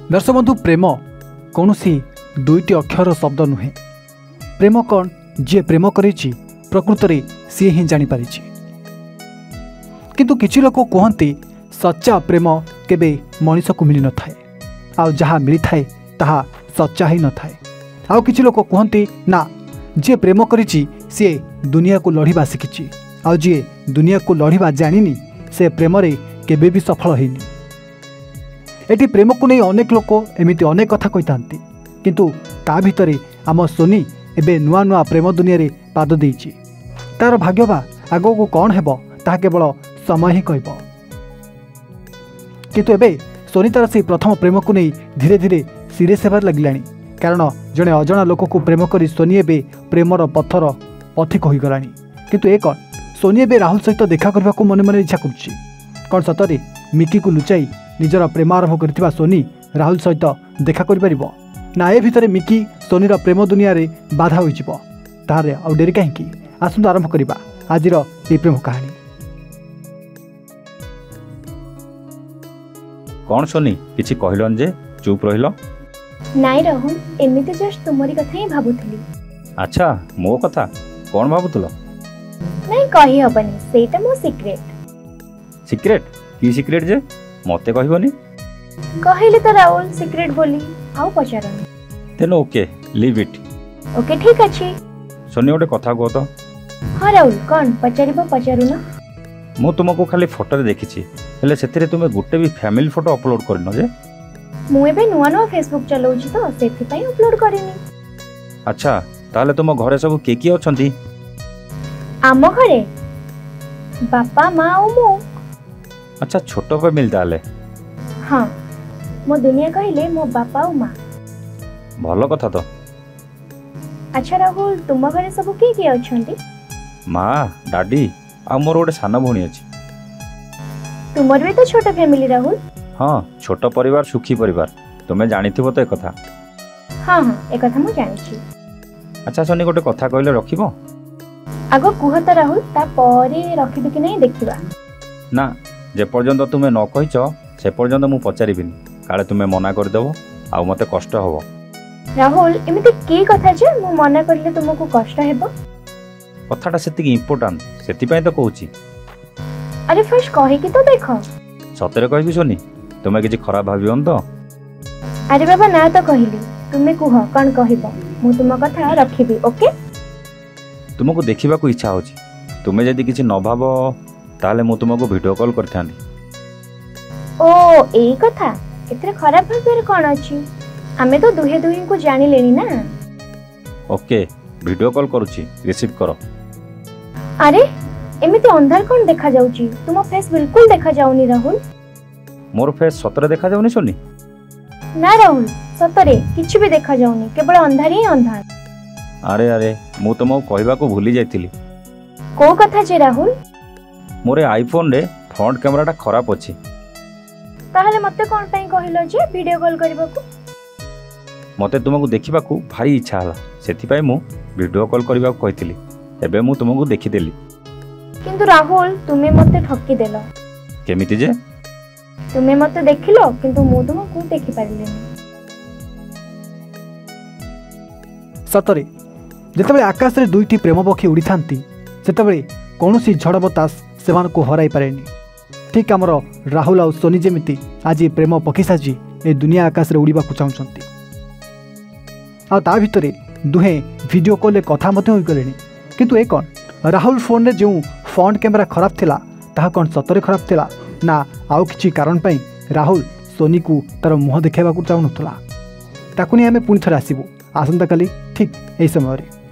दर्शक बंधु प्रेम कौन दुईटी अक्षर शब्द नुहे। प्रेम कौन जी प्रेम करिछि प्रकृत रे सी ही जानीपारी। किंतु किछि लोक कहते सच्चा प्रेम केबे मनीष को मिल न थाए आ जहाँ मिली थाए ताहा सच्चा ही न थाए। आउ किछि लोक कहते ना जी प्रेम करिछि सी दुनिया को लड़िबा शिखिछि आ जी दुनिया को लड़िबा जानिनी से प्रेम रे केबे भी सफल हेनी। एटी प्रेम को नहीं अनेक लोक एमिति अनेक कथा कही था किंतु ता भितरे आम सोनी एबे नुआ नुआ प्रेम दुनिया रे पाद देइछि। तार भाग्यवा आगो को कौन हेबो ता केवल समय ही कहब। किंतु एबे सोनी तार से प्रथम प्रेम को नहीं धीरे धीरे सीरियस हेबार लगिलानी कारण जड़े अजना लोक को प्रेम करी सोनी एबे प्रेमर पथर पथिक हो गलानी। किंतु ए कौन सोनी एबे राहुल सहित देखा करबा को मन मन इच्छा करछि। कौन सतरे मिकी को लुचाई निजर प्रेम आरंभ करथिबा सोनी राहुल सहित देखा करि परिबो ना ए भितरे मिकी सोनीर प्रेम दुनिया रे बाधा होई जिवो। तारे आ डेरी काहेकि आसंत आरंभ करिबा आजिर ए प्रेम कहानी। कौन सोनी किछि कहलन जे चुप रहिलो? नाइ राहुल एमिति जस्ट तुमरी कथा ही भाबुथली। अच्छा मो कथा कौन भाबुतलो? नहीं कहि हबनी सेटा मो सीक्रेट। सीक्रेट की सीक्रेट जे मते कहबनी? कहिले त राहुल सीक्रेट बोली आउ पचारनी। तेन ओके लीव इट। ओके ठीक अछि। सोनी ओटे कथा कह तो। हां राहुल कौन पचारिबो पचारु ना। मु तुमको खाली फोटो रे देखिछि हेले सेथिरे तुमे गुटे भी फैमिली फोटो अपलोड करनो जे? मु एबे नुआ नुआ फेसबुक चलाउछि तो सेथि पई अपलोड करिनी। अच्छा ताले तुम घरे सब के की अछंती? आम घरे बापा माँ और मु। अच्छा छोटो फैमिली ताले? हाँ मो दुनिया कहले मो बापा और माँ। भलो कथा तो। अच्छा राहुल तुम घरे सब के अछंती? माँ डाडी आ मोर गोटे सान भौणी अछि। तुमर भी तो छोटा फैमिली राहुल। हाँ छोट परिवार सुखी परिवार तुमे जानिथिबो तो ए कथा। हाँ हाँ ए कथा मु जानिछि। अच्छा सोनी गोटे कथा कहले रखिबो? आगो कुह तो राहुल ता परे रखिबे कि नहीं देखिबा। ना जे पर्यंत तुमे न कहिचो से पर्यंत मु पचारिबिनी काले तुमे मना कर देबो आ मते कष्ट हबो। राहुल एमिति की कथा जे मु मना करले तुमको कष्ट हेबो? कथाटा सेतिक इम्पोर्टेंट सेति पय तो कहूची। अरे फर्स्ट कहि कि तो देखो। सतरे कहबी सोनी तुमे किछि खराब भाबियोन तो? अरे बाबा ना तो कहली तुमे कुह कोन कहबो मु तुम कथा रखिबी ओके। तुमको देखिबा को इच्छा होची तुमे जदी किछि न भाबो ताले मु तुमको वीडियो कॉल करथांदी। ओ एई कथा एतरे खराब भाबेर कोन अछि हमें तो दुहे दुहे को जानि लेनी ना। ओके वीडियो कॉल करूची रिसीव करो। अरे एमिति अंधार कोन देखा जाउची तुम फेस बिल्कुल देखा जाउनी राहुल। मोर फेस सतरे देखा जाउनी सोनी? ना राहुल सतरे किछि भी देखा जाउनी केवल अंधार ही अंधार। अरे अरे मु तुमको कहबा को भूली जाइतिली। को कथा जे राहुल? मोरे आईफोन रे फ्रंट कैमराटा खराब अछि। ताहले मते कोन पई कहिलो जे वीडियो कॉल करबा को? मते तुमको देखिबा को भारी इच्छा हला सेति पई मु वीडियो कॉल करबा को कहितिली। एबे मु तुमको देखि देली। किंतु राहुल तुमे मते ठकी देलो। केमिति जे? तुमे मते देखिलो किंतु मु तुमको देखि पारिलेनी। सतरे जेतेबेले आकाश रे दुईटी प्रेम पक्षी उड़ी थांती सेतेबेले कौनसी झड़ बतास सेमान को हराई पारेनी। ठीक आमर राहुल आ सोनी जेमिति आज प्रेम पक्षी साजी ए दुनिया आकाश रे उड़ीबा को चाहुचंती आ ता भितरे दुहे वीडियो कॉल कथा मते होई गलेनी। किंतु ए कोन राहुल फोन रे जो फ्रंट कैमरा खराब थिला ताहा कोन सतरे खराब थिला ना आउ किछि कारण पई राहुल सोनी को तार मुह देखाइबा को चाहु नथला। ताकु नै हमें पुनी थरा आसीबो आसंता काली ठीक एई समय रे।